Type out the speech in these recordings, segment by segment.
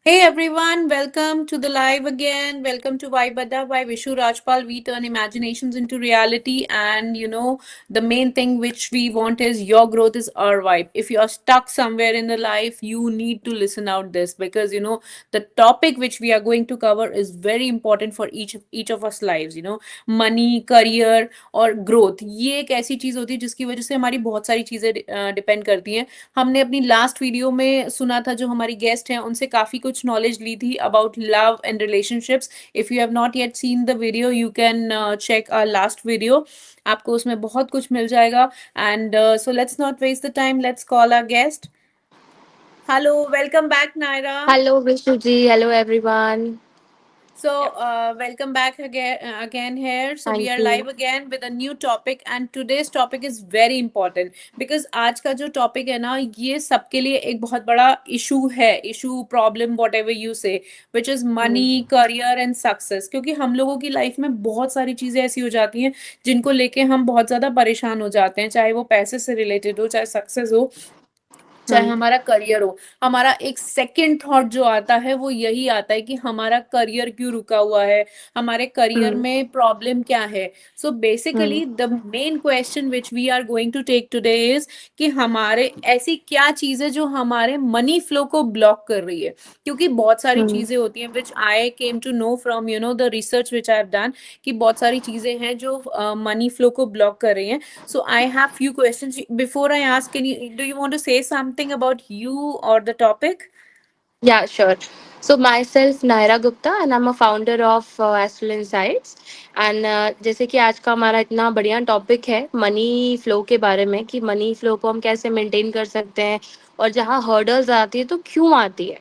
Hey everyone, welcome to the live again. Welcome to Vaibada by Vishu Rajpal. We turn imaginations into reality, and the main thing which we want is your growth is our vibe. If you are stuck somewhere in the life, you need to listen out this because the topic which we are going to cover is very important for each of us lives. Money, career और growth ये एक ऐसी चीज होती है जिसकी वजह से हमारी बहुत सारी चीजें डिपेंड करती हैं. हमने अपनी लास्ट वीडियो में सुना था जो हमारी गेस्ट हैं उनसे काफी कुछ नॉलेज ली थी about love and relationships. If you have not yet seen the video you can check our last video. आपको उसमें बहुत कुछ मिल जाएगा. And so let's not waste the time, let's call our guest. Hello, welcome back Naira. Hello, Vishnuji. Hello, everyone. So, welcome back again here. So, we Thank are live you. again with a new topic, and today's topic is very important because आज का जो topic है ना ये सबके लिए एक बहुत बड़ा issue, problem, whatever you say, which is Hmm. money, career and success. क्योंकि हम लोगों की life में बहुत सारी चीजें ऐसी हो जाती हैं जिनको लेके हम बहुत ज्यादा परेशान हो जाते हैं, चाहे वो पैसे से related हो, चाहे success हो, चाहे Hmm. हमारा करियर हो. हमारा एक सेकंड थॉट जो आता है वो यही आता है कि हमारा करियर क्यों रुका हुआ है, हमारे करियर Hmm. में प्रॉब्लम क्या है. So Hmm. Basically the main question which we are going to take today is कि हमारे ऐसी क्या चीज है जो हमारे मनी फ्लो को ब्लॉक कर रही है. क्योंकि बहुत सारी Hmm. चीजें होती हैं which I came to know from the research which I have done कि बहुत सारी चीजें हैं जो मनी फ्लो को ब्लॉक कर रही हैं. So I have few questions. Before I ask, do you want to say something about you or the topic? Yeah, sure. So myself, Naira Gupta, and I'm a founder of Astral Insights. And जैसे कि आज का हमारा इतना बढ़िया topic है money flow के बारे में कि मनी फ्लो को हम कैसे मेंटेन कर सकते हैं और जहाँ हर्डल्स आती है तो क्यों आती है.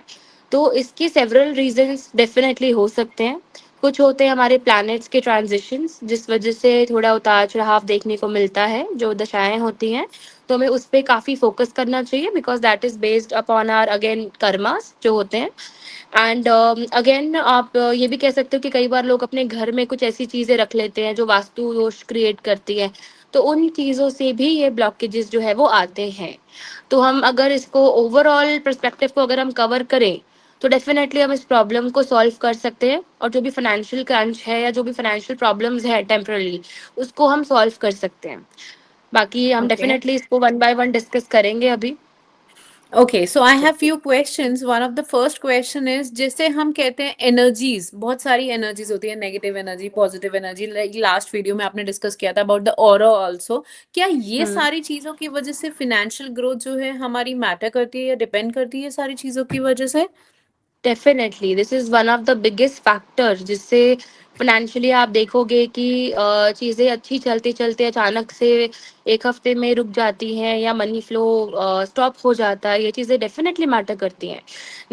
तो इसके सेवरल रीजंस डेफिनेटली हो सकते हैं. कुछ होते हैं हमारे प्लैनेट्स के ट्रांजिशंस जिस वजह से थोड़ा उतार चढ़ाव देखने को मिलता है जो दशाएं होती हैं. तो हमें उस पे काफी फोकस करना चाहिए because that is based upon our again karmas जो होते हैं. एंड अगेन आप ये भी कह सकते हो कि कई बार लोग अपने घर में कुछ ऐसी चीजें रख लेते हैं जो वास्तु दोष क्रिएट करती है. तो उन चीजों से भी ये ब्लॉकेजेस जो है वो आते हैं. तो हम अगर इसको ओवरऑल पर्सपेक्टिव को अगर हम कवर करें तो डेफिनेटली हम इस प्रॉब्लम को सॉल्व कर सकते हैं और जो भी फाइनेंशियल क्रंच है या जो भी फाइनेंशियल प्रॉब्लम्स है टेम्पररी उसको हम सॉल्व कर सकते हैं. बाकी हम Okay. डेफिनेटली इसको वन बाय वन डिस्कस करेंगे अभी. Okay, so I have few questions. One of the first question is जैसे हम कहते हैं energies, बहुत सारी energies होती है, negative energy, positive energy. Like last video में आपने discuss किया था about the aura also. क्या ये हम्म. सारी चीजों की वजह से financial growth जो है हमारी matter करती है या depend करती है सारी चीजों की वजह से? Definitely this is one of the biggest factor जिससे फाइनेंशियली आप देखोगे कि चीज़ें अच्छी चलते चलते अचानक से एक हफ्ते में रुक जाती हैं या मनी फ्लो स्टॉप हो जाता है. ये चीज़ें डेफिनेटली मैटर करती हैं.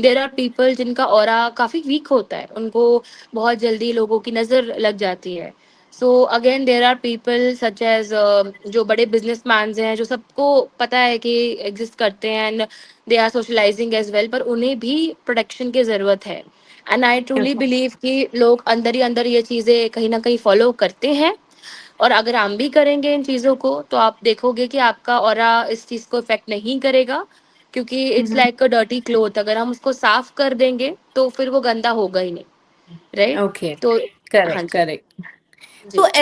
देर आर पीपल जिनका ऑरा काफ़ी वीक होता है उनको बहुत जल्दी लोगों की नज़र लग जाती है. So again there are people such as जो बड़े बिजनेस मैन हैं जो सबको पता है कि एग्जिस्ट करते हैं and they are socializing as well पर उन्हें भी प्रोटेक्शन की ज़रूरत है. And I truly Okay. Believe कि लोग अंदर ही अंदर ये चीज़ें कहीं ना कहीं फॉलो करते हैं. और अगर हम भी करेंगे इन चीज़ों को तो आप देखोगे कि आपका ऑरा इस चीज़ को इफेक्ट नहीं करेगा क्योंकि it's Mhm. Like a dirty cloth. अगर हम उसको साफ कर देंगे तो फिर वो गंदा होगा ही नहीं. राइट. Okay. तो हाँ Correct, जी. correct. तो जी.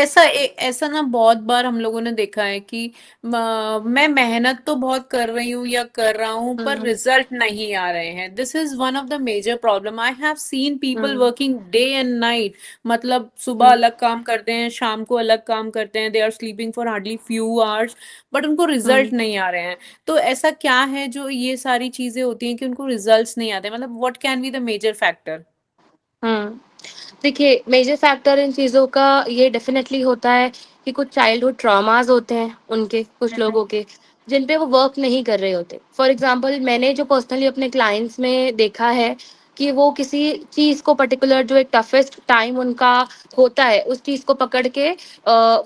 ऐसा ना बहुत बार हम लोगों ने देखा है कि मैं मेहनत तो बहुत कर रही हूँ या कर रहा हूँ पर हम्म. रिजल्ट नहीं आ रहे हैं. This is one of the major problem. I have seen people hmm. Working day and night. मतलब सुबह हम्म. अलग काम करते हैं, शाम को अलग काम करते हैं, they are sleeping for hardly few hours but उनको रिजल्ट हम्म. नहीं आ रहे हैं. तो ऐसा क्या है जो ये सारी चीजें होती हैं कि उनको रिजल्ट्स नहीं आते? मतलब what can be the major factor? Hmm. देखिए मेजर फैक्टर इन चीज़ों का ये डेफिनेटली होता है कि कुछ चाइल्डहुड ट्रॉमास होते हैं उनके कुछ लोगों के जिन पे वो वर्क नहीं कर रहे होते. फॉर एग्जांपल मैंने जो पर्सनली अपने क्लाइंट्स में देखा है कि वो किसी चीज़ को पर्टिकुलर जो एक टफेस्ट टाइम उनका होता है उस चीज़ को पकड़ के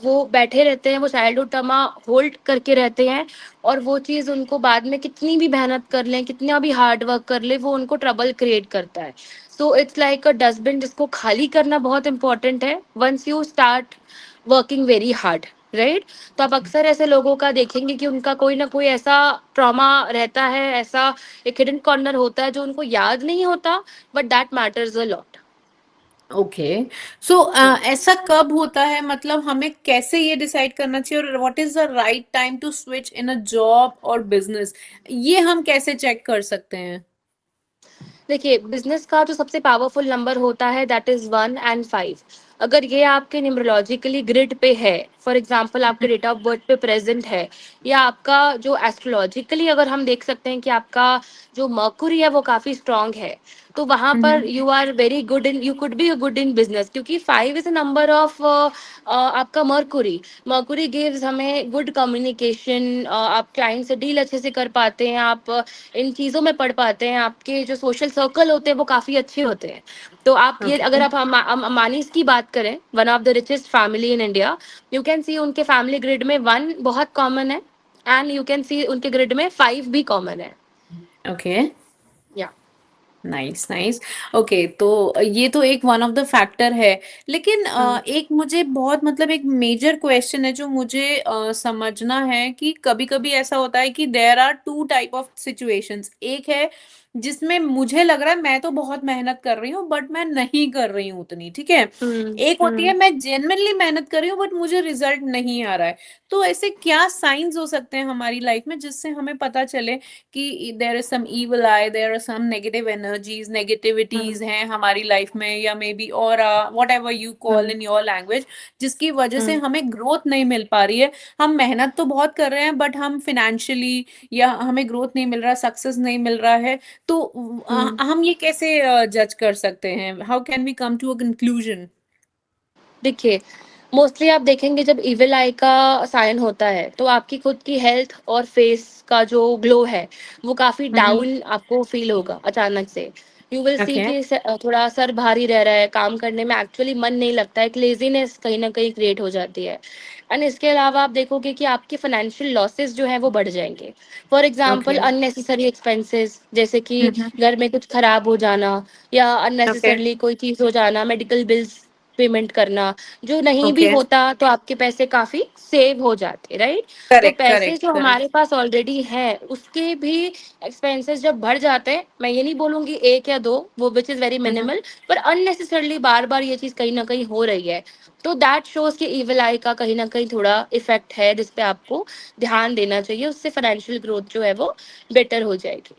वो बैठे रहते हैं. वो चाइल्डहुड ट्रॉमा होल्ड करके रहते हैं और वो चीज़ उनको बाद में कितनी भी मेहनत कर लें कितना भी हार्ड वर्क कर ले वो उनको ट्रबल क्रिएट करता है. So it's like a dustbin जिसको खाली करना बहुत इंपॉर्टेंट है once you start working very hard. Right? तो आप अक्सर ऐसे लोगों का देखेंगे कि उनका कोई ना कोई ऐसा ट्रॉमा रहता है, ऐसा एक हिडन कॉर्नर होता है जो उनको याद नहीं होता, but that matters a lot. Okay. So ऐसा कब होता है, मतलब हमें कैसे ये डिसाइड करना चाहिए, और what is the right time to switch in a job और बिजनेस, ये हम कैसे चेक कर सकते हैं? देखिए, बिजनेस का जो सबसे पावरफुल नंबर होता है दैट इज 1 एंड 5। अगर ये आपके न्यूमरोलॉजिकली ग्रिड पे है, फॉर एग्जाम्पल आपके डेट ऑफ बर्थ पे प्रेजेंट है, या आपका जो एस्ट्रोलॉजिकली अगर हम देख सकते हैं कि आपका जो मर्कुरी है वो काफी स्ट्रांग है, तो वहां पर hmm. You are very good in, you could be good in business, क्योंकि 5 इज अ नंबर ऑफ आपका मर्कुरी। मर्कुरी गिव्स हमें गुड कम्युनिकेशन, आप क्लाइंट से डील अच्छे से कर पाते हैं, आप इन चीज़ों में पढ़ पाते हैं, आपके जो सोशल सर्कल होते हैं वो काफ़ी अच्छे होते हैं। तो आप ये अगर ओके। आप अम्बानीज की बात करें, one of the richest family in India, you can see उनके फैमिली ग्रिड में 1 बहुत कॉमन है, एंड यू कैन सी उनके ग्रिड में 5 भी कॉमन है। ओके। या नाइस नाइस। ओके, तो ये तो एक वन ऑफ द फैक्टर है। लेकिन हम्म एक मुझे बहुत, मतलब एक मेजर क्वेश्चन है जो मुझे समझना है कि कभी कभी ऐसा होता है कि there are two type of situations. एक है जिसमें मुझे लग रहा है मैं तो बहुत मेहनत कर रही हूँ बट मैं नहीं कर रही हूँ उतनी, ठीक है। एक होती है हम्म मैं जेन्युइनली मेहनत कर रही हूँ बट मुझे रिजल्ट नहीं आ रहा है। तो ऐसे क्या साइंस हो सकते हैं हमारी लाइफ में जिससे हमें पता चले कि there is some evil eye, there are some negative energies, hmm negativities हैं हमारी लाइफ में, या मे बी और whatever you call hmm in your language, जिसकी वजह से हम्म हमें ग्रोथ नहीं मिल पा रही है। हम मेहनत तो बहुत कर रहे हैं बट हम फिनेंशियली, या हमें ग्रोथ नहीं मिल रहा, सक्सेस नहीं मिल रहा है। तो हम्म हम ये कैसे जज कर सकते हैं, how can we come to a conclusion? देखिए, मोस्टली आप देखेंगे जब इविल आई का साइन होता है तो आपकी खुद की हेल्थ और फेस का जो ग्लो है वो काफी डाउन आपको फील होगा अचानक से। You will see okay. कि थोड़ा सर भारी रह रहा है, काम करने में एक्चुअली मन नहीं लगता है, एक लेजीनेस कहीं ना कहीं क्रिएट हो जाती है। एंड इसके अलावा आप देखोगे कि आपके फाइनेंशियल लॉसेस जो है वो बढ़ जाएंगे। For example okay. Unnecessary expenses, जैसे कि हम्म। घर में कुछ खराब हो जाना, या ओके। अननेसेसरली कोई चीज हो जाना, मेडिकल बिल्स पेमेंट करना, जो नहीं भी ओके। होता तो आपके पैसे काफी सेव हो जाते, राइट? तो करेक्ट पैसे करेक्ट जो करेक्ट। हमारे पास ऑलरेडी है उसके भी एक्सपेंसेस जब बढ़ जाते हैं, मैं ये नहीं बोलूंगी एक या दो, वो विच इज वेरी मिनिमल, पर अननेसेसरली बार बार ये चीज कहीं ना कहीं हो रही है, तो दैट शोज कि इविल आई का कहीं ना कहीं थोड़ा इफेक्ट है जिसपे आपको ध्यान देना चाहिए, उससे फाइनेंशियल ग्रोथ जो है वो बेटर हो जाएगी।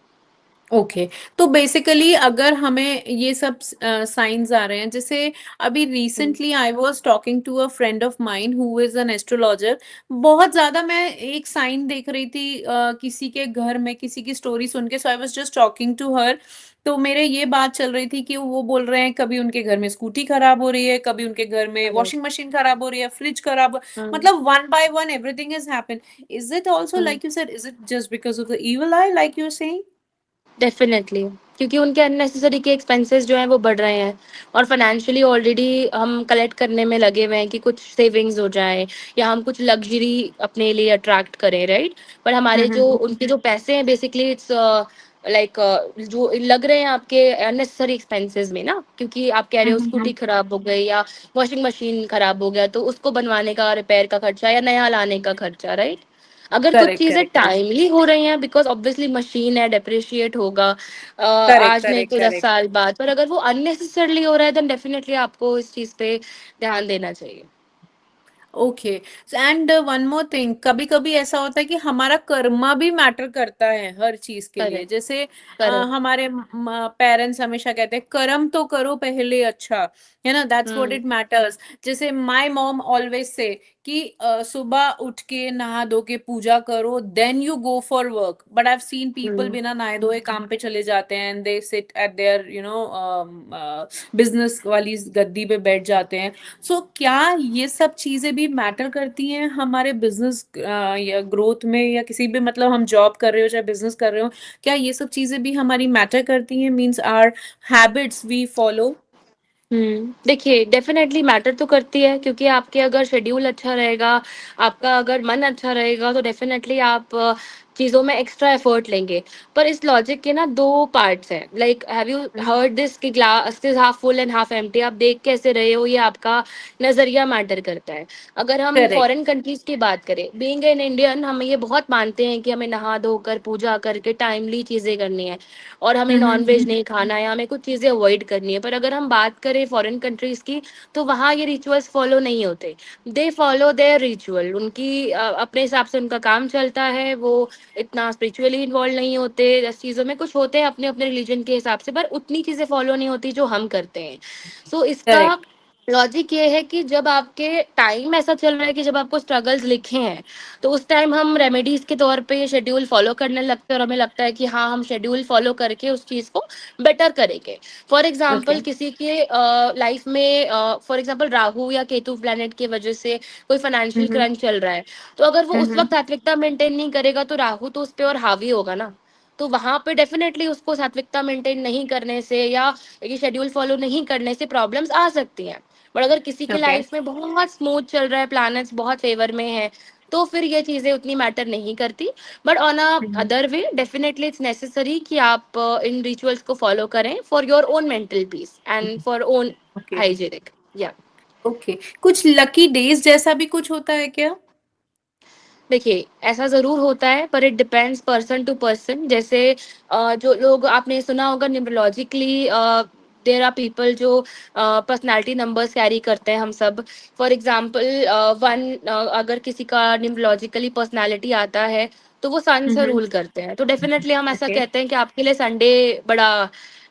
ओके। तो बेसिकली अगर हमें ये सब साइंस आ रहे हैं, जैसे अभी hmm recently I was talking to a friend of mine who is an astrologer. बहुत ज्यादा मैं एक साइन देख रही थी किसी के घर में, किसी की स्टोरी सुन के, so I was just talking to her. तो मेरे ये बात चल रही थी कि वो बोल रहे हैं कभी उनके घर में स्कूटी खराब हो रही है, कभी उनके घर में करेक्ट। वॉशिंग मशीन खराब हो रही है, फ्रिज खराब, हम्म मतलब one by one everything is happen. Is it also hmm like you said, is it just because of the evil eye like you are saying? Definitely, क्योंकि उनके unnecessary के expenses जो हैं वो बढ़ रहे हैं, और फाइनेंशियली ऑलरेडी हम कलेक्ट करने में लगे हुए हैं कि कुछ सेविंग्स हो जाए, या हम कुछ लग्जरी अपने लिए अट्रैक्ट करें, राइट? पर हमारे जो उनके जो पैसे हैं बेसिकली इट्स लाइक जो लग रहे हैं आपके अननेसेसरी एक्सपेंसेस में ना, क्योंकि आप कह रहे हो स्कूटी खराब हो गई, या वॉशिंग मशीन खराब हो गया, तो उसको बनवाने का रिपेयर का खर्चा या नया लाने का खर्चा, राइट? अगर कुछ करेक्ट चीजें करेक्ट करेक्ट टाइमली हो रही हैं, बिकॉज ऑब्वियसली मशीन है, डेप्रिशिएट होगा करेक्ट आज नहीं करेक्ट तो 10 साल करेक्ट। बाद, पर अगर वो अननेसेसरली हो रहा है देन डेफिनेटली आपको इस चीज पे ध्यान देना चाहिए। Okay. And one more thing, कभी कभी ऐसा होता है कि हमारा कर्मा भी मैटर करता है हर चीज के लिए। करेक्ट जैसे करेक्ट। हमारे पेरेंट्स हमेशा कहते हैं कर्म तो करो पहले अच्छा, है ना, that's what hmm it matters. जैसे माय मॉम ऑलवेज से कि सुबह उठ के नहा धो के पूजा करो then you go for work, but I have seen people hmm बिना नहाए धोए काम पे चले जाते हैं, and they sit at their business वाली गद्दी पे बैठ जाते हैं। सो क्या ये सब चीजें भी मैटर करती हैं हमारे बिजनेस या ग्रोथ में, या किसी भी, मतलब हम जॉब कर रहे हो चाहे बिजनेस कर रहे हो, क्या ये सब चीजें भी हमारी मैटर करती हैं, means our habits we follow? देखिए, डेफिनेटली मैटर तो करती है, क्योंकि आपके अगर शेड्यूल अच्छा रहेगा, आपका अगर मन अच्छा रहेगा, तो डेफिनेटली आप चीजों में एक्स्ट्रा एफर्ट लेंगे। पर इस लॉजिक के ना दो पार्ट्स हैं। Like have you heard this कि glass is half full and half empty, आप देख कैसे रहे हो ये आपका नजरिया मैटर करता है। अगर हम करेक्ट। फॉरेन कंट्रीज की बात करें, बीइंग एन इंडियन हम ये बहुत मानते हैं कि हमें नहा धोकर पूजा करके टाइमली चीजें करनी है, और हमें नॉन वेज नहीं खाना है, हमें कुछ चीजें अवॉइड करनी है। पर अगर हम बात करें फॉरेन कंट्रीज की, तो वहाँ ये रिचुअल्स फॉलो नहीं होते। दे फॉलो देयर रिचुअल, उनकी अपने हिसाब से उनका काम चलता है। वो इतना स्पिरिचुअली इन्वॉल्व नहीं होते इस चीज़ों में, कुछ होते हैं अपने अपने रिलीजन के हिसाब से, पर उतनी चीज़ें फॉलो नहीं होती जो हम करते हैं। सो इसका करेक्ट। लॉजिक ये है कि जब आपके टाइम ऐसा चल रहा है कि जब आपको स्ट्रगल्स लिखे हैं, तो उस टाइम हम रेमेडीज के तौर पे ये शेड्यूल फॉलो करने लगते हैं, और हमें लगता है कि हाँ हम शेड्यूल फॉलो करके उस चीज़ को बेटर करेंगे। For okay. एग्जाम्पल किसी के लाइफ में फॉर एग्जाम्पल राहु या केतु प्लैनेट की वजह से कोई फाइनेंशियल हम्म। क्रंच चल रहा है, तो अगर वो उस हम्म। वक्त सात्विकता मेंटेन नहीं करेगा तो राहु तो उस पे और हावी होगा ना। तो वहां पे डेफिनेटली उसको सात्विकता मेंटेन नहीं करने से या ये शेड्यूल फॉलो नहीं करने से प्रॉब्लम्स आ सकती हैं। बट अगर किसी के ओके। लाइफ में बहुत स्मूथ चल रहा है, प्लैनेट्स बहुत फेवर में है, तो फिर ये चीजें उतनी मैटर नहीं करती। But on a other way definitely it's necessary कि आप इन रिचुअल्स को फॉलो करें for your own mental peace and for own okay. Hygienic. या ओके, कुछ लकी डेज जैसा भी कुछ होता है क्या? देखिए, ऐसा ज़रूर होता है, पर it depends person to person. जैसे जो लोग आपने सुना होगा न्यूमरोलॉजिकली, देयर आर पीपल जो पर्सनैलिटी नंबर्स कैरी करते हैं हम सब। फॉर एग्ज़ाम्पल 1, अगर किसी का न्यूमरोलॉजिकली पर्सनैलिटी आता है, तो वो सन से हम्म। रूल करते हैं। तो डेफ़िनेटली हम ऐसा ओके। कहते हैं कि आपके लिए संडे बड़ा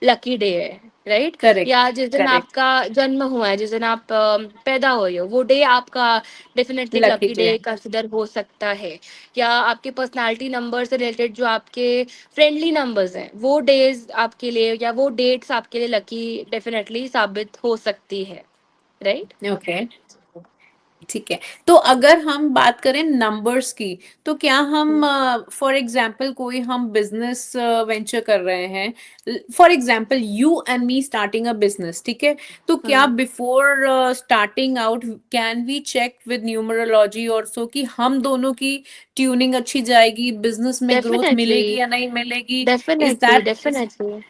लकी डे है, राइट? करेक्ट। या जिस दिन करेक्ट। आपका जन्म हुआ है, जिस दिन आप पैदा हुए हो, वो डे आपका डेफिनेटली एक lucky lucky day. Day consider हो सकता है। या आपके पर्सनालिटी नंबर से रिलेटेड जो आपके फ्रेंडली नंबर्स हैं, वो डेज आपके लिए या वो डेट्स आपके लिए लकी डेफिनेटली साबित हो सकती है, राइट? ओके। ठीक है। तो अगर हम बात करें नंबर्स की, तो क्या हम फॉर एग्जांपल कोई हम बिजनेस वेंचर कर रहे हैं, for example you and me starting a business, ठीक है? तो क्या hmm. Before starting out can we check with numerology also कि हम दोनों की ट्यूनिंग अच्छी जाएगी, बिजनेस में ग्रोथ डेफिनेटली, मिलेगी या नहीं मिलेगी? Is definitely, that is definitely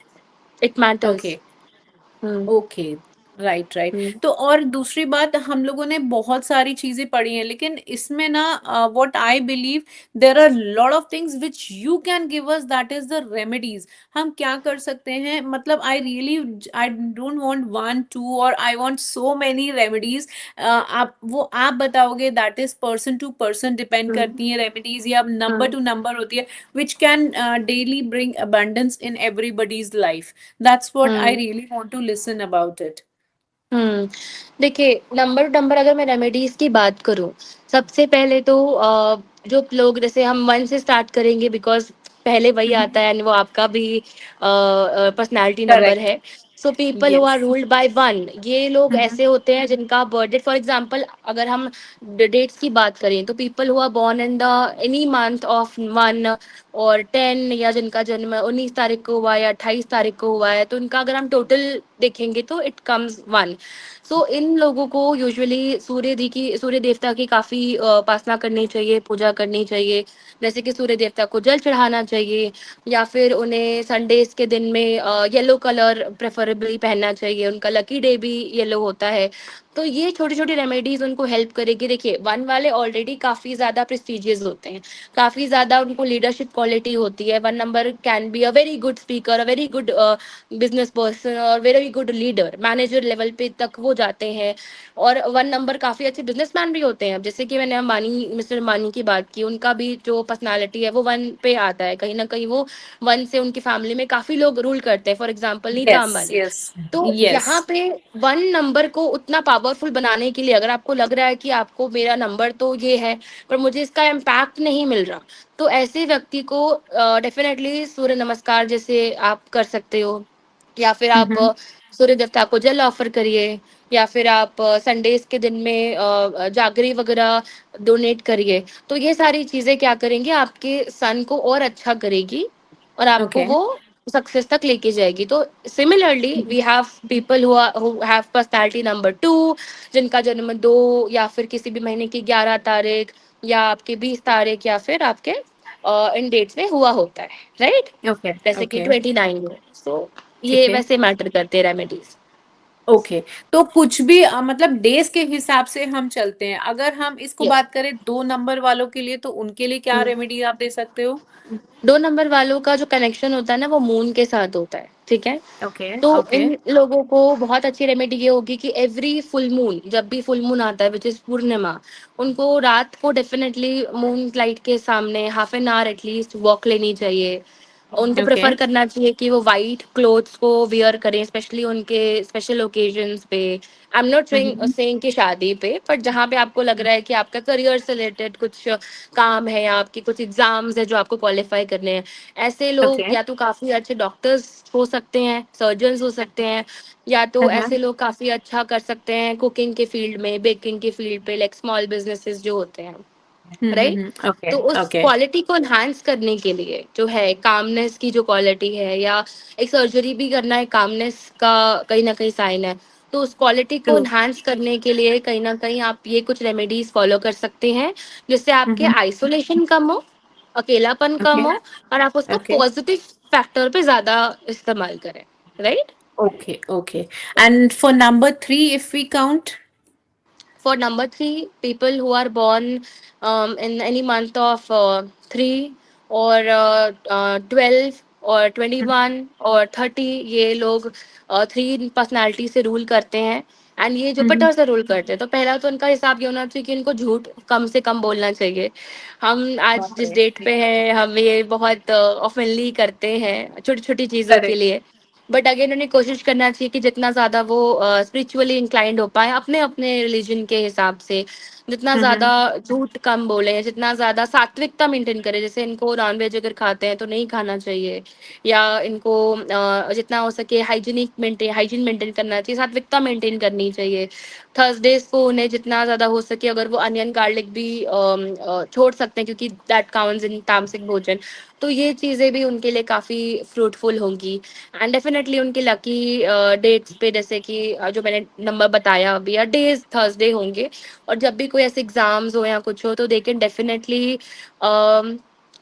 it matters. Okay. Hmm. Okay. Right, right. Hmm. तो और दूसरी बात, हम लोगों ने बहुत सारी चीजें पढ़ी हैं, लेकिन इसमें ना what I believe, there are lot of things which you can give us, that is the remedies. हम क्या कर सकते हैं? मतलब I really, I don't want one two, और I want so many remedies. आप वो आप बताओगे, that is person to person depend hmm. करती है रेमेडीज, या नंबर हम्म। टू नंबर होती है, which can daily bring abundance in everybody's life. That's what I hmm. really want to listen about it. हुँ। देखिए, नंबर नंबर अगर मैं remedies की बात करूँ, सबसे पहले तो जो लोग, जैसे हम 1 से स्टार्ट करेंगे बिकॉज़ पहले वही आता Mhm. है एंड वो आपका भी पर्सनैलिटी नंबर Correct. है। So people who are Yes. Ruled by 1, ये लोग Mhm. ऐसे होते हैं जिनका बर्थडे, फॉर एग्ज़ाम्पल अगर हम डेट्स की बात करें, तो people who are born in the any month of 1 और 10, या जिनका जन्म 19 तारीख को हुआ है या 28 तारीख को हुआ है, तो उनका अगर हम टोटल देखेंगे तो इट कम्स 1। सो इन लोगों को यूजुअली सूर्य देवता की काफ़ी उपासना करनी चाहिए, पूजा करनी चाहिए। जैसे कि सूर्य देवता को जल चढ़ाना चाहिए, या फिर उन्हें संडेज़ के दिन में येलो कलर प्रेफ़रेबली पहनना चाहिए, उनका लकी डे भी येलो होता है। तो ये छोटी-छोटी रेमेडीज़ उनको हेल्प करेगी। देखिए, 1 वाले ऑलरेडी काफ़ी ज़्यादा प्रेस्टिजियस होते हैं, काफ़ी ज़्यादा उनको लीडरशिप क्वालिटी होती है। 1 number can be a very good speaker, a very good business person और very good leader, manager level पे तक वो जाते हैं। और 1 नंबर काफ़ी अच्छे बिज़नेसमैन भी होते हैं। अब जैसे कि मैंने अंबानी, मिस्टर अंबानी की बात की, उनका भी जो पर्सनैलिटी है वो 1 पे आता है। कहीं न कहीं वो 1 से उनकी फैमिली में काफ़ी लोग रूल करते हैं, for example Nita Yes. Ambani. Yes. तो यहाँ Yes. पे 1 नंबर को उतना पावरफुल बनाने के लिए, अगर आपको लग रहा है कि आपको मेरा नंबर तो ये है, पर मुझे इसका इम्पैक्ट नहीं मिल रहा, तो ऐसे व्यक्ति को डेफ़िनेटली सूर्य नमस्कार जैसे आप कर सकते हो, या फिर आप Mhm. सूर्य देवता को जल ऑफ़र करिए, या फिर आप संडेज़ के दिन में जागरी वग़ैरह डोनेट करिए। तो ये सारी चीज़ें क्या करेंगी, आपके सन को और अच्छा करेगी, और आपको Okay. वो सक्सेस तक लेके जाएगी। तो similarly we have people who have personality number 2, जिनका जन्म 2 या फिर किसी भी महीने की 11 तारीख, या आपके 20 तारीख, या फिर आपके इन डेट्स में हुआ होता है, राइट? ओके जैसे कि ओके 29 में, सो ये ठीक है। वैसे मैटर करते हैं रेमेडीज। ओके, तो कुछ भी मतलब डेज के हिसाब से हम चलते हैं। अगर हम इसको यस। बात करें 2 नंबर वालों के लिए, तो उनके लिए क्या रेमेडी आप दे सकते हो? 2 नंबर वालों का जो कनेक्शन होता है ना, वो मून के साथ होता है, ठीक है? ओके तो ओके। इन लोगों को बहुत अच्छी रेमेडी ये होगी कि एवरी फुल मून, जब भी फुल मून आता है विच इज पूर्णिमा, उनको रात को डेफिनेटली मून लाइट के सामने half an hour at least walk लेनी चाहिए। उनको ओके। प्रेफर करना चाहिए कि वो वाइट क्लोथ्स को वियर करें, स्पेशली उनके स्पेशल ओकेजन्स पे। I am not saying hmm saying कि शादी पे, बट जहाँ पे आपको लग रहा है कि आपका करियर से रिलेटेड कुछ काम है या आपकी कुछ एग्जाम्स है जो आपको क्वालिफाई करने हैं, ऐसे लोग ओके। या तो काफी अच्छे डॉक्टर्स हो सकते हैं, सर्जन्स हो सकते हैं, या तो ऐसे लोग काफी अच्छा कर सकते हैं कुकिंग के फील्ड में, बेकिंग के फील्ड पे, लाइक स्मॉल बिजनेसेस जो होते हैं, राइट? ओके तो उस ओके। क्वालिटी को एनहांस करने के लिए जो है कामनेस की जो क्वालिटी है, या एक सर्जरी भी करना है कामनेस का कहीं ना कहीं साइन है, तो उस क्वालिटी को ट्रू। एनहांस करने के लिए कहीं ना कहीं आप ये कुछ रेमेडीज फॉलो कर सकते हैं, जिससे आपके आइसोलेशन कम हो, अकेलापन ओके कम हो, और आप उसको ओके पॉजिटिव फैक्टर पे ज्यादा इस्तेमाल करें, right? Okay okay. And for number 3 if we count? For number three, people who are born in any month of 3 or 12 or 21 और 30, ये लोग 3 पर्सनालिटी से रूल करते हैं, एंड ये जुपिटर से रूल करते हैं। तो पहला तो उनका हिसाब ये होना चाहिए कि इनको झूठ कम से कम बोलना चाहिए। हम आज जिस ओके। डेट पे हैं, हम ये बहुत ऑफनली करते हैं छोटी छोटी चीज़ों के करेक्ट। लिए। बट अगेन उन्हें कोशिश करना चाहिए कि जितना ज़्यादा वो स्पिरिचुअली इंक्लाइंड हो पाए अपने अपने रिलीजन के हिसाब से, जितना ज़्यादा झूठ कम बोले, जितना ज़्यादा सात्विकता मेंटेन करें। जैसे इनको नॉनवेज अगर खाते हैं तो नहीं खाना चाहिए, या इनको जितना हो सके हाइजीन मेंटेन करना चाहिए, सात्विकता मेंटेन करनी चाहिए। थर्सडेज को उन्हें जितना ज़्यादा हो सके, अगर वो अनियन गार्लिक भी छोड़ सकते हैं, क्योंकि दैट काउंट्स इन तामसिक भोजन, तो ये चीज़ें भी उनके लिए काफ़ी फ्रूटफुल होंगी। एंड डेफिनेटली उनके लकी डेट्स पे, जैसे कि जो मैंने नंबर बताया अभी, या डेज थर्सडे होंगे, और जब भी कोई ऐसे एग्जाम्स हो या कुछ हो, तो they can definitely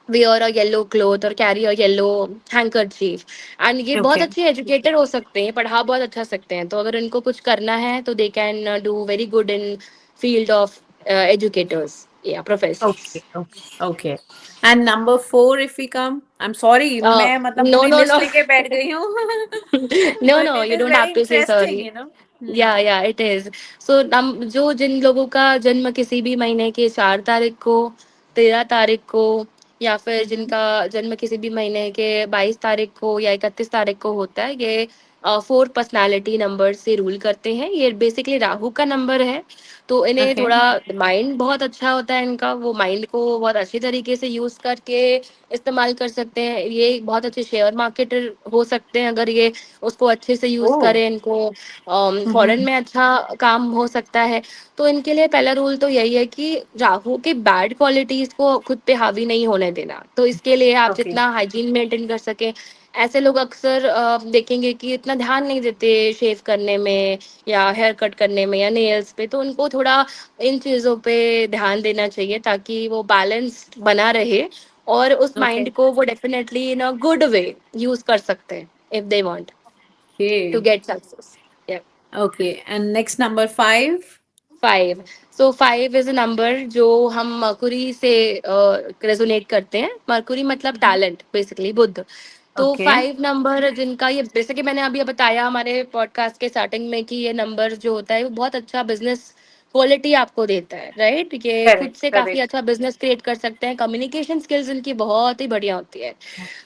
wear a yellow cloth or carry a yellow handkerchief। And ये बहुत ओके अच्छे एजुकेटर हो सकते हैं, पढ़ा बहुत अच्छा सकते हैं, तो अगर इनको कुछ करना है तो they can do very good in field of educators या okay professors. Okay okay. And number 4 if we come? I am sorry, मैं मतलब नो पूरी नो लिस्ट नो लेके बैठ गई हूँ। No but no, it you is don't have very to say interesting sorry. You know. Yeah it is. So हम जो जिन लोगों का जन्म किसी भी महीने के 4 तारीख को, 13 तारीख को, या फिर जिनका जन्म किसी भी महीने के 22 तारीख को या 31 तारीख को होता है, ये 4 पर्सनालिटी नंबर से रूल करते हैं। ये बेसिकली राहु का नंबर है। तो इन्हें ओके थोड़ा माइंड बहुत अच्छा होता है इनका, वो माइंड को बहुत अच्छी तरीके से यूज करके इस्तेमाल कर सकते हैं। ये बहुत अच्छे शेयर मार्केटर हो सकते हैं अगर ये उसको अच्छे से यूज ओह। करें। इनको फॉरेन में अच्छा काम हो सकता है। तो इनके लिए पहला रूल तो यही है कि राहु के बैड क्वालिटीज को खुद पे हावी नहीं होने देना। तो इसके लिए आप ओके जितना हाइजीन मेंटेन कर सके, ऐसे लोग अक्सर देखेंगे कि इतना ध्यान नहीं देते शेव करने में या हेयर कट करने में या नेल्स पे, तो उनको थोड़ा इन चीज़ों पे ध्यान देना चाहिए ताकि वो बैलेंस बना रहे, और उस ओके माइंड को वो definitely in a good way use कर सकते हैं if they want to okay get success. Okay. And next number 5? 5। So 5 is a number जो हम मरकुरी से रेजोनेट करते हैं। मरकुरी मतलब टैलेंट, बेसिकली बुद्ध। तो ओके 5 नंबर जिनका, ये जैसे कि मैंने अभी बताया हमारे पॉडकास्ट के स्टार्टिंग में, कि ये नंबर जो होता है वो बहुत अच्छा बिजनेस क्वालिटी आपको देता है, राइट? ये खुद करेक्ट से काफी करेक्ट अच्छा बिजनेस क्रिएट कर सकते हैं, कम्युनिकेशन स्किल्स इनकी बहुत ही बढ़िया होती है।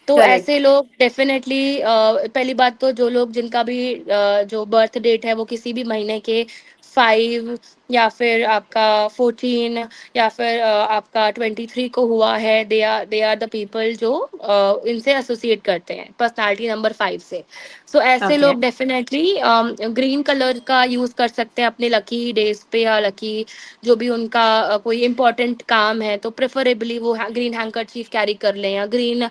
तो ऐसे करेक्ट। लोग डेफिनेटली, पहली बात तो जो लोग जिनका भी जो बर्थ डेट है वो किसी भी महीने के 5 या फिर आपका 14 या फिर आपका 23 को हुआ है, दे आर द पीपल जो इनसे एसोसिएट करते हैं पर्सनालिटी नंबर 5 से। सो ऐसे ओके लोग डेफिनेटली ग्रीन कलर का यूज कर सकते हैं अपने लकी डेज पे, या लकी जो भी उनका कोई इंपॉर्टेंट काम है, तो प्रेफरेबली वो ग्रीन हैंकरचीफ कैरी कर लें या ग्रीन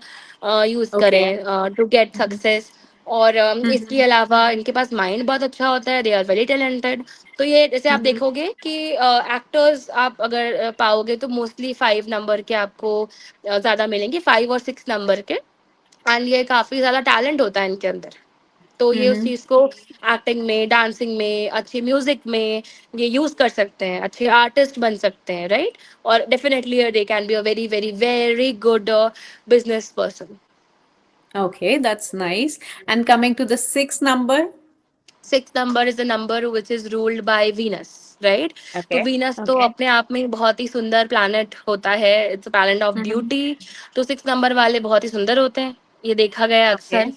यूज ओके करें टू गेट सक्सेस। और इसके Mhm. अलावा इनके पास माइंड बहुत अच्छा होता है, दे आर वेरी टैलेंटेड। तो ये जैसे आप Mhm. देखोगे कि एक्टर्स आप अगर पाओगे तो मोस्टली 5 नंबर के आपको ज्यादा मिलेंगे, 5 और 6 नंबर के। एंड ये काफी ज्यादा टैलेंट होता है इनके अंदर। तो ये उस Mhm. चीज को एक्टिंग में, डांसिंग में, अच्छे म्यूजिक में ये यूज कर सकते हैं, अच्छे आर्टिस्ट बन सकते हैं, राइट। और definitely they can be a very very very good business person. Okay, that's nice. And coming to the sixth number. 6 number is a number which is ruled by Venus, right. तो Okay. Venus तो Okay. अपने आप में बहुत ही सुंदर planet होता है, it's planet of Mhm. Beauty. तो 6 नंबर वाले बहुत ही सुंदर होते हैं, ये देखा गया है अक्सर। Okay.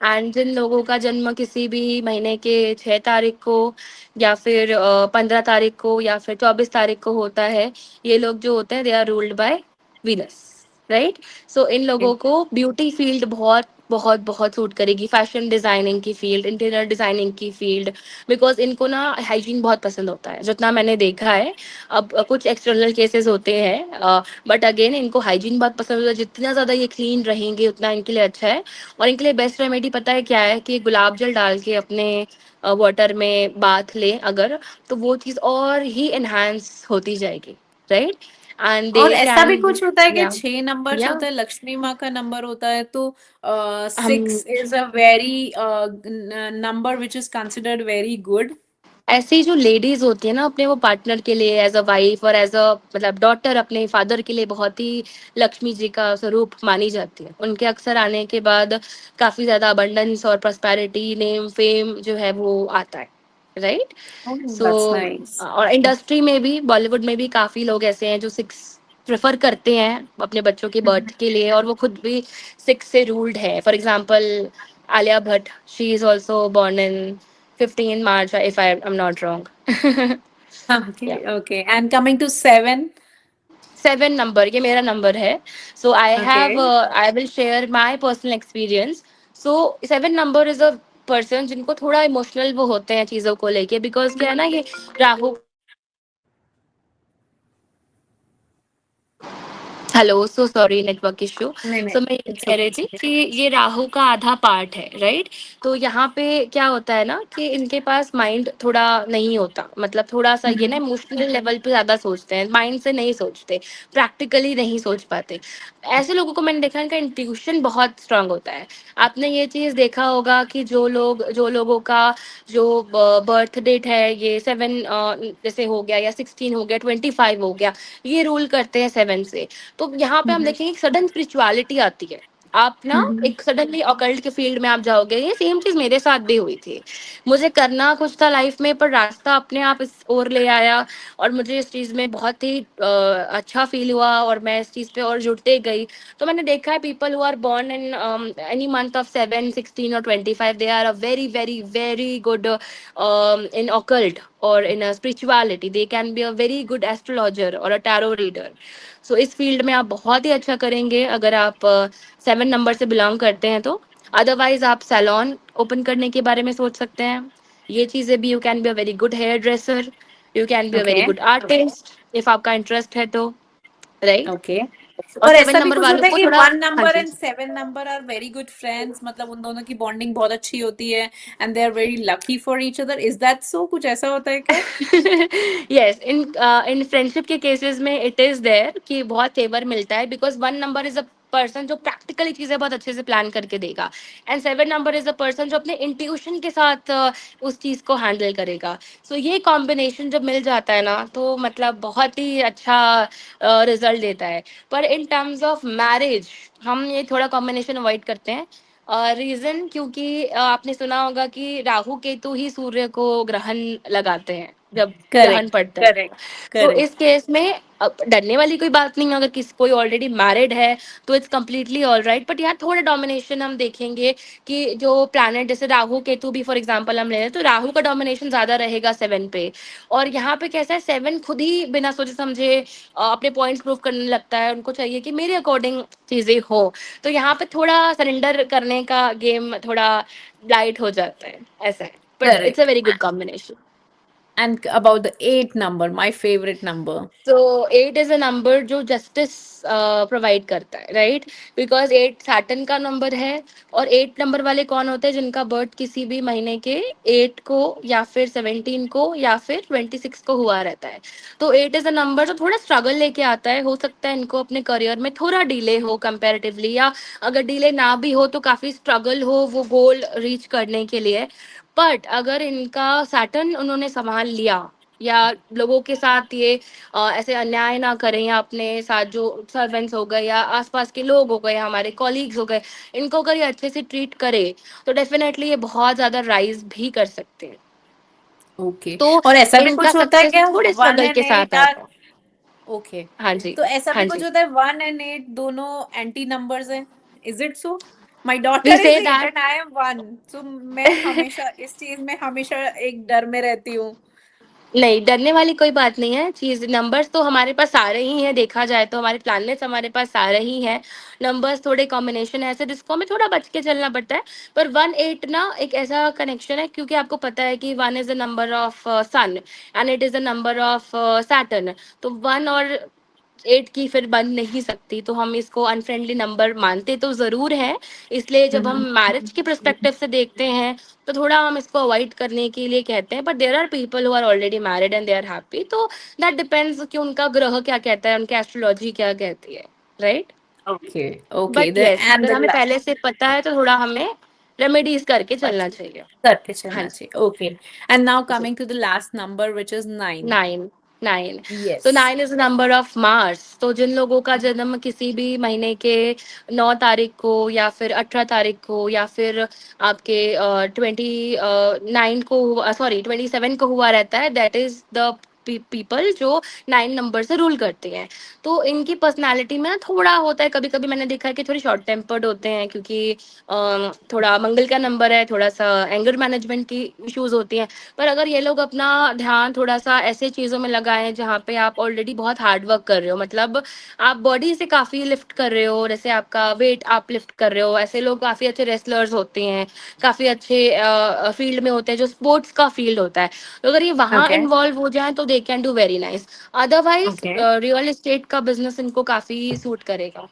एंड जिन लोगों का जन्म किसी भी महीने के 6 तारीख को, या फिर 15 तारीख को, या फिर 24 तारीख को होता है, ये लोग जो होते हैं they are ruled by Venus, right. So इन लोगों Okay. को ब्यूटी फील्ड बहुत बहुत बहुत सूट करेगी, फैशन डिजाइनिंग की फील्ड, इंटीरियर डिजाइनिंग की फील्ड। बिकॉज इनको ना हाइजीन बहुत पसंद होता है, जितना मैंने देखा है। अब कुछ एक्सटर्नल केसेस होते हैं, बट अगेन इनको हाइजीन बहुत पसंद होता है, जितना ज्यादा ये क्लीन रहेंगे उतना इनके लिए अच्छा है। और इनके लिए बेस्ट रेमेडी पता है क्या है, कि गुलाब जल डाल के अपने वाटर में बाथ ले अगर, तो वो चीज और ही एनहांस होती जाएगी, राइट। एंड और दे ऐसा भी कैन, कुछ होता है कि या 6 नंबर्स या होता है, लक्ष्मी माँ का नंबर होता है, तो हम 6 is a very number which is considered very good. ऐसी जो लेडीज होती है ना, अपने वो पार्टनर के लिए एज अ वाइफ और एज अ मतलब डॉटर अपने फादर के लिए बहुत ही लक्ष्मी जी का स्वरूप मानी जाती है। उनके अक्सर आने के बाद काफी ज्यादा अबंडेंस और प्रॉस्पेरिटी, नेम, फेम जो है वो आता है, right. Oh, so that's nice. और इंडस्ट्री में भी, बॉलीवुड में भी काफी लोग ऐसे हैं जो 6 प्रेफर करते हैं अपने बच्चों के बर्थ के लिए, और वो खुद भी 6 से रूल्ड है। For example Alia Bhatt, she is also born in 15 March, if I'm not wrong. Yeah. Okay, okay. And coming to seven. 7 number ये मेरा नंबर है। सो Okay. I will share my personal experience. So 7 number is a person जिनको थोड़ा emotional वो होते हैं चीजों को लेके, बिकॉज क्या है ना, ये Rahu, hello, so sorry, network issue. नहीं नहीं, सो मैं ये it's कह रही okay. थी कि ये राहु का आधा पार्ट है, राइट। तो यहाँ पे क्या होता है ना, कि इनके पास माइंड थोड़ा नहीं होता, मतलब थोड़ा सा ये ना Mhm. इमोशनल लेवल पे ज्यादा सोचते हैं, माइंड से नहीं सोचते, प्रैक्टिकली नहीं सोच पाते। ऐसे लोगों को मैंने देखा, इनका इंट्यूशन बहुत स्ट्रांग होता है। आपने ये चीज देखा होगा कि जो लोगों का जो बर्थ डेट है ये 7 जैसे हो गया, या 16 हो गया, 25 हो गया, ये रूल करते हैं 7 से। तो यहाँ पे हम Mhm. देखेंगे सडन स्पिरिचुअलिटी आती है। आप ना Mhm. एक सडनली ऑकल्ट के फील्ड में आप जाओगे, ये सेम चीज मेरे साथ भी हुई थी। मुझे करना कुछ था लाइफ में, पर रास्ता अपने आप इस ओर ले आया, और मुझे इस चीज में बहुत ही अच्छा फील हुआ, और मैं इस चीज पे और जुड़ते गई। तो मैंने देखा है, people who are born in any month of 7, 16 और 25, they are a very very very good in occult or in a spirituality. They can be a very good astrologer or a tarot reader. सो इस field में आप बहुत ही अच्छा करेंगे अगर आप 7 number से बिलोंग करते हैं तो। अदरवाइज आप सैलॉन ओपन करने के बारे में सोच सकते हैं। ये चीजें भी, you can be a very good hairdresser, you can be a very Okay. Good artist if आपका इंटरेस्ट है तो, राइट। Okay. और और सेवन ऐसा भी नंबर कुछ वालों होता है को कि थोड़ा, वन हाँ नंबर जी, and 7 number are very good friends, मतलब उन दोनों की बॉन्डिंग बहुत अच्छी होती है, and they are very lucky for each other, is that so? कुछ ऐसा होता है क्या? यस, इन फ्रेंडशिप के केसेस में इट इज देयर कि बहुत फेवर मिलता है, because 1 number is a person जो प्रैक्टिकली चीजें बहुत अच्छे से प्लान करके देगा, and 7 number is a person जो अपने इंट्यूशन के साथ उस चीज को हैंडल करेगा। सो ये कॉम्बिनेशन जब मिल जाता है ना, तो मतलब बहुत ही अच्छा रिजल्ट देता है। पर इन टर्म्स ऑफ मैरिज हम ये थोड़ा कॉम्बिनेशन अवॉइड करते हैं। रीजन क्योंकि आपने सुना होगा कि राहु केतु ही सूर्य को ग्रहण लगाते हैं जब ग्रहण करेक्ट, पड़ता है। करेक्ट, तो करेक्ट। इस केस में अब डरने वाली कोई बात नहीं है, अगर किसी कोई ऑलरेडी मैरिड है तो it's completely all right. But यहाँ थोड़ा डोमिनेशन हम देखेंगे कि जो प्लैनेट जैसे राहु केतु भी फॉर एग्जांपल हम ले रहे हैं, तो राहु का डोमिनेशन ज्यादा रहेगा 7 पे। और यहाँ पे कैसा है, 7 खुद ही बिना सोचे समझे अपने पॉइंट्स प्रूव करने लगता है, उनको चाहिए कि मेरे अकॉर्डिंग चीजें हो। तो यहाँ पे थोड़ा सरेंडर करने का गेम थोड़ा लाइट हो जाता है, ऐसा है। But it's a correct. Very good combination. And about the eight number, my favorite number. तो 8 इज अ नंबर जो जस्टिस प्रोवाइड करता है, राइट? बिकॉज 8 सैटर्न का नंबर है। और 8 नंबर वाले कौन होते हैं? जिनका बर्थ किसी भी महीने के 8 को या फिर 17 को या फिर 26 को हुआ रहता है। तो 8 इज अ नंबर जो थोड़ा स्ट्रगल लेके आता है। हो सकता है इनको अपने करियर में थोड़ा डिले हो कंपैरेटिवली, या अगर डिले ना भी हो तो काफी स्ट्रगल हो वो गोल रीच करने के लिए। बट अगर इनका सैटर्न उन्होंने संभाल लिया, या लोगों के साथ ये ऐसे अन्याय ना करें, या अपने साथ जो सर्वेंट्स हो गए या आसपास के लोग हो गए, हमारे कॉलीग्स हो गए, इनको अगर ये अच्छे से ट्रीट करे, तो डेफिनेटली ये बहुत ज्यादा राइज भी कर सकते हैं। ओके। तो और ऐसा भी इनका कुछ होता है सक्सेस क्या, थोड़े वन स्ट्रगल एंड के एट साथ आर? आता है। ओके। हाँ जी। तो ऐसा भी हाँ कुछ जी। होता है, 1 and 8 दोनों एंटी नंबर्स हैं? Is it so? My we daughter is से 8 दैट। एंड आई एम 1, सो मैं हमेशा इस चीज में हमेशा एक डर में रहती हूँ। नहीं, डरने वाली कोई बात नहीं है। चीज़ नंबर्स तो हमारे पास सारे ही हैं, देखा जाए तो हमारे प्लैनेट्स हमारे पास सारे ही हैं। नंबर्स थोड़े कॉम्बिनेशन है ऐसे जिसको हमें थोड़ा बच के चलना पड़ता है। पर 1-8 ना एक ऐसा कनेक्शन है, क्योंकि आपको पता है कि 1 is a number of sun and it is a number of Saturn. तो 1 और 8 की फिर बन नहीं सकती, तो हम इसको अनफ्रेंडली नंबर मानते तो ज़रूर हैं। इसलिए जब हम हम्म। मैरिज के पर्सपेक्टिव से देखते हैं, तो थोड़ा हम इसको अवॉइड करने के लिए कहते हैं। But there are people who are already married and they are happy, तो दैट डिपेंड्स कि उनका ग्रह क्या कहता है, उनकी एस्ट्रोलॉजी क्या कहती है, right? Okay. Okay, but the yes, and अगर द हमें पहले से पता है तो थोड़ा हमें रेमेडीज करके चलना चाहिए। करके हाँ चलना जी। चाहिए। ओके। एंड नाउ जी। Coming to the last number which is 9। 9। 9। Yes. तो 9 इज नंबर ऑफ मार्स। तो जिन लोगों का जन्म किसी भी महीने के 9 तारीख को या फिर 18 तारीख को या फिर आपके 29 को, सॉरी 27 को हुआ रहता है, दैट इज द पीपल जो 9 नंबर से रूल करते हैं। तो इनकी पर्सनालिटी में ना थोड़ा होता है, कभी कभी मैंने देखा है कि थोड़ी शॉर्ट टेम्पर्ड होते हैं, क्योंकि थोड़ा मंगल का नंबर है, थोड़ा सा एंगर मैनेजमेंट की इश्यूज होती हैं। पर अगर ये लोग अपना ध्यान थोड़ा-सा ऐसे चीज़ों में लगाएँ जहाँ पे आप ऑलरेडी बहुत हार्ड वर्क कर रहे हो, मतलब आप बॉडी से काफ़ी लिफ्ट कर रहे हो, जैसे आपका वेट आप लिफ्ट कर रहे हो, ऐसे लोग काफ़ी अच्छे रेसलर्स होते हैं, काफ़ी अच्छे फील्ड में होते हैं, जो स्पोर्ट्स का फील्ड होता है। तो अगर ये वहाँ ओके। इन्वॉल्व हो जाएँ तो they can do very nice. Otherwise okay. Real estate का बिज़नेस इनको काफ़ी सूट करेगा।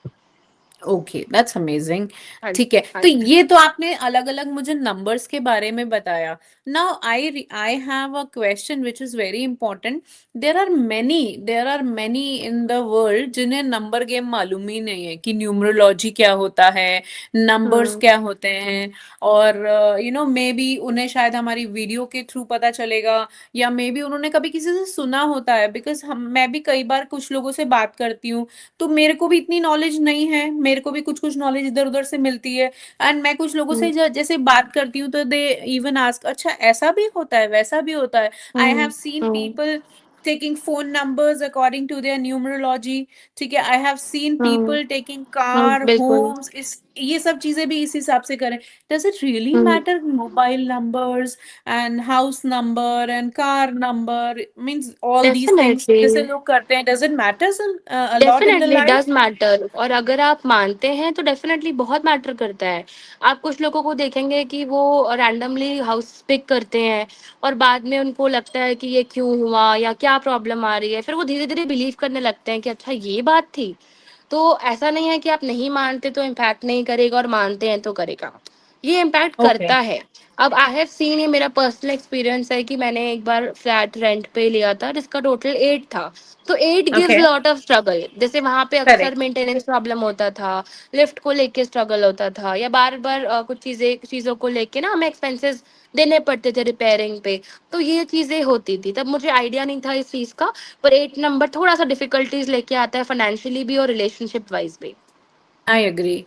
Okay, that's amazing. हाँ जी, ठीक है, हाँ तो जी। ये तो आपने अलग अलग मुझे नंबर्स के बारे में बताया। Now I have a question which is very important. There are many in the world जिन्हें नंबर गेम मालूम ही नहीं है कि न्यूमरोलॉजी क्या होता है, नंबर्स हुँ, क्या होते हैं। और मे बी उन्हें शायद हमारी वीडियो के थ्रू पता चलेगा, या मे बी उन्होंने कभी किसी से सुना होता है, बिकॉज हम मैं भी कई बार कुछ लोगों से बात करती हूँ, तो मेरे को भी इतनी नॉलेज नहीं है, मेरे को भी कुछ-कुछ नॉलेज इधर-उधर से मिलती है। एंड मैं कुछ लोगों हुँ, से ज जैसे बात करती हूँ तो दे इवन आस्क, अच्छा ऐसा भी होता है, वैसा भी होता है। I have hmm, seen hmm, people taking phone numbers according to their numerology। ठीक है, I have seen hmm, people taking hmm, car, बिल्कुल। होम्स, इस ये सब चीज़ें भी इस हिसाब से करें। Does it really hmm, matter, mobile numbers and house number and car number, means all these things definitely. जैसे लोग करते हैं, does it matters a lot in the definitely life? Does matter, और अगर आप मानते हैं तो डेफिनेटली बहुत मैटर करता है। आप कुछ लोगों को देखेंगे कि वो रैंडमली हाउस पिक करते हैं, और बाद में उनको लगता है कि ये क्यों हुआ या क्या प्रॉब्लम आ रही है, फिर वो धीरे धीरे बिलीव करने लगते हैं कि अच्छा ये बात थी। तो ऐसा नहीं है कि आप नहीं मानते तो इम्पैक्ट नहीं करेगा, और मानते हैं तो करेगा। ये इम्पैक्ट Okay. करता है। अब आई हैव सीन, ये मेरा पर्सनल एक्सपीरियंस है कि मैंने एक बार फ्लैट रेंट पे लिया था जिसका टोटल 8 था। तो 8 gives Okay. Lot of struggle. जैसे वहाँ पे अक्सर Correct. मेंटेनेंस प्रॉब्लम होता था, लिफ्ट को लेके स्ट्रगल होता था, या बार-बार कुछ चीज़ों को लेके ना हमें एक्सपेंसेस देने पड़ते थे रिपेयरिंग पे। तो ये चीज़ें होती थी। तब मुझे आइडिया नहीं था इस चीज़ का। पर 8 नंबर थोड़ा-सा डिफिकल्टीज़ लेके आता है फाइनेंशियली भी और रिलेशनशिप वाइज़ भी। I agree.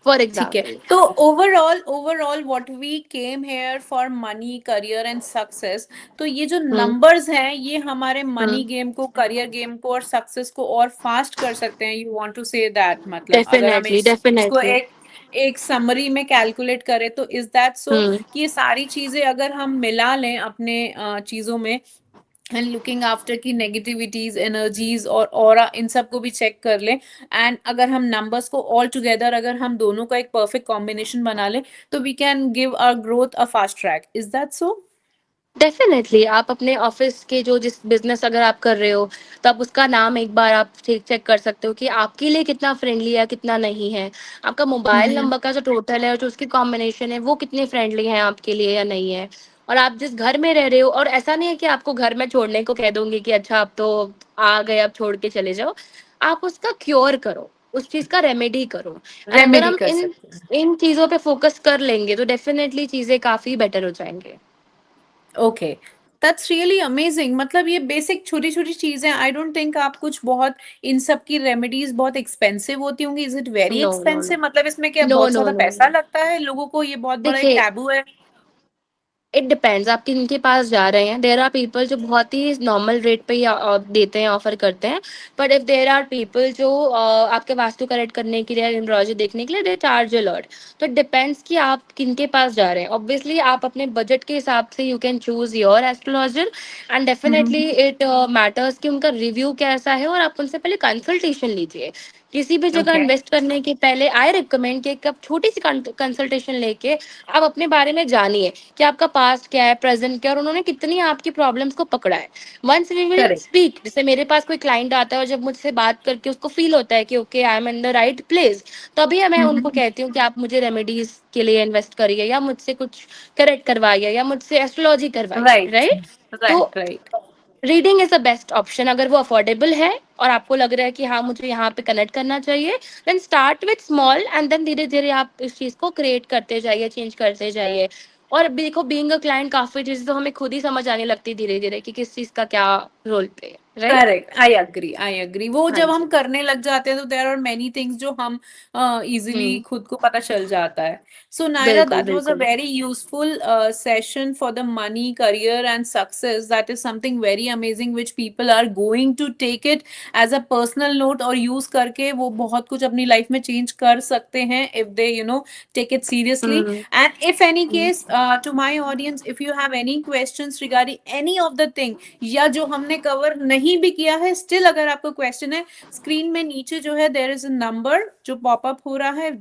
फॉर ठीक है, एग्ज़ाम्पल। तो overall what we came here for money, career and success. तो ये जो हुँ, नंबर्स हैं ये हमारे मनी हुँ। गेम को, करियर गेम को और सक्सेस को और फास्ट कर सकते हैं। You want to say that, मतलब अगर हम डेफ़िनेटली, इस चीज को डेफ़िनेटली। एक एक समरी में कैलकुलेट करें तो इज दैट सो, हुँ, कि ये सारी चीजें अगर हम मिला लें अपने चीजों में, एंड लुकिंग आफ्टर की नेगेटिविटीज, एनर्जीज और ऑरा, इन सब को भी चेक कर लें, एंड अगर हम नंबर्स को ऑल टुगेदर, अगर हम दोनों का एक परफेक्ट कॉम्बिनेशन बना लें, तो we can give our growth a fast track. Is that so? Definitely आप अपने ऑफ़िस के जो जिस बिज़नेस अगर आप कर रहे हो, तो आप उसका नाम एक बार आप चेक कर सकते हो कि आपके लिए कितना फ्रेंडली है, कितना नहीं है। आपका मोबाइल हम्म। नंबर का जो टोटल है और जो उसकी कॉम्बिनेशन है, वो कितने फ्रेंडली हैं आपके लिए या नहीं है। और आप जिस घर में रह रहे हो, और ऐसा नहीं है कि आपको घर में छोड़ने को कह दूँगी कि अच्छा अब तो आ गए, अब छोड़ के चले जाओ। आप उसका क्योर करो, उस चीज़ का रेमेडी करो। एंड अगर रेमेडी हम कर इन सकते हैं। इन चीज़ों पे फ़ोकस कर लेंगे, तो डेफ़िनेटली चीज़ें काफ़ी बेटर हो जाएँगे। Okay, that's really amazing. मतलब ये बेसिक छोटी छोटी चीजें, आई डोंट थिंक आप कुछ बहुत इन सब की रेमेडीज बहुत एक्सपेंसिव होती होंगी। Is it very no, no, no. Expensive? मतलब इसमें क्या नो, बहुत नो, ज्यादा नो, पैसा नो। लगता है? लोगों को ये बहुत बड़ा एक देखिए, टैबू है। इट डिपेंड्स आप किनके पास जा रहे हैं। देयर आर पीपल जो बहुत ही नॉर्मल रेट पे ही देते हैं, ऑफ़र करते हैं। But if there are people जो आपके वास्तु करेक्ट करने के लिए, न्यूमरोलॉजी देखने के लिए दे चार्ज अ लॉट। तो इट डिपेंड्स कि आप किनके पास जा रहे हैं। ऑब्वियसली आप अपने बजट के हिसाब से you can choose your astrologer, and definitely hmm. It matters कि उनका रिव्यू कैसा है, और आप उनसे पहले कंसल्टेशन लीजिए। किसी भी जगह ओके। इन्वेस्ट करने के पहले आई रिकमेंड कि एक आप छोटी-सी कंसल्टेशन लेके आप अपने बारे में जानिए। कि आपका पास्ट क्या है, प्रेज़ेंट क्या है, और उन्होंने कितनी आपकी प्रॉब्लम्स को पकड़ा है। Once we will correct. Speak, जैसे मेरे पास कोई क्लाइंट आता है और जब मुझसे बात करके उसको फ़ील होता है कि okay I am in the right place, तभी मैं उनको हम्म। कहती हूँ कि आप मुझे रेमेडीज़ के लिए इन्वेस्ट करिए, या मुझसे कुछ करेक्ट करवाइए, या मुझसे एस्ट्रोलॉजी करवाइए, राइट, राइट? तो right, right. Reading is the best option अगर वो अफोर्डेबल है और आपको लग रहा है कि हाँ, मुझे यहाँ पे कनेक्ट करना चाहिए, then start with small and then धीरे-धीरे आप इस चीज़ को क्रिएट करते जाइए, चेंज करते जाइए। और देखो बीइंग अ क्लाइंट काफ़ी चीज़ें तो हमें खुद ही समझ आने लगती है धीरे-धीरे कि किस चीज़ का क्या रोल प्ले है, right? Correct, I agree, I agree. वो हाँ जब हम जी। करने लग जाते हैं तो देयर आर मेनी थिंग्स जो हम इजीली हुँ, खुद को पता चल जाता है। सो नायरा, बिल्कुल, दैट वाज अ बिल्कुल। Very useful session for the money, career and success. That is something very amazing which people are going to take it as a personal note, और यूज करके वो बहुत कुछ अपनी लाइफ में चेंज कर सकते हैं if they take it seriously. Hmm, And if any hmm. case, to my audience, if you have any questions regarding any of the thing या जो हमने कवर नहीं भी किया है, स्टिल अगर आपको क्वेश्चन है, स्क्रीन में नीचे जो है देयर इज अ नंबर जो पॉपअप हो रहा है,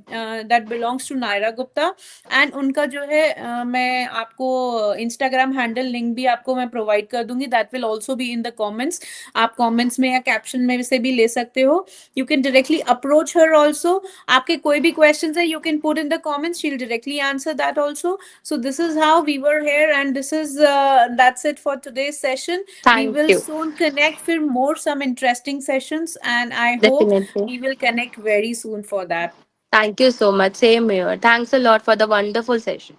that belongs to Naira Gupta. And उनका जो है मैं आपको इंस्टाग्राम हैंडल लिंक भी आपको मैं प्रोवाइड कर दूंगी, that will also be in the comments. आप कॉमेंट्स में या कैप्शन में से भी ले सकते हो। You can directly approach her also. आपके कोई भी क्वेश्चन है, you can put in the comments, she will directly answer that also. So this is how we were here, and this is that's it for today's session. We thank will you, soon connect for more some interesting sessions, and I hope definitely. we will connect very soon for that. Thank you so much, same here. Thanks a lot for the wonderful session.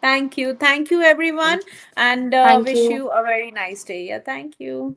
Thank you everyone, thank you. and thank wish you. you a very nice day. Yeah, thank you.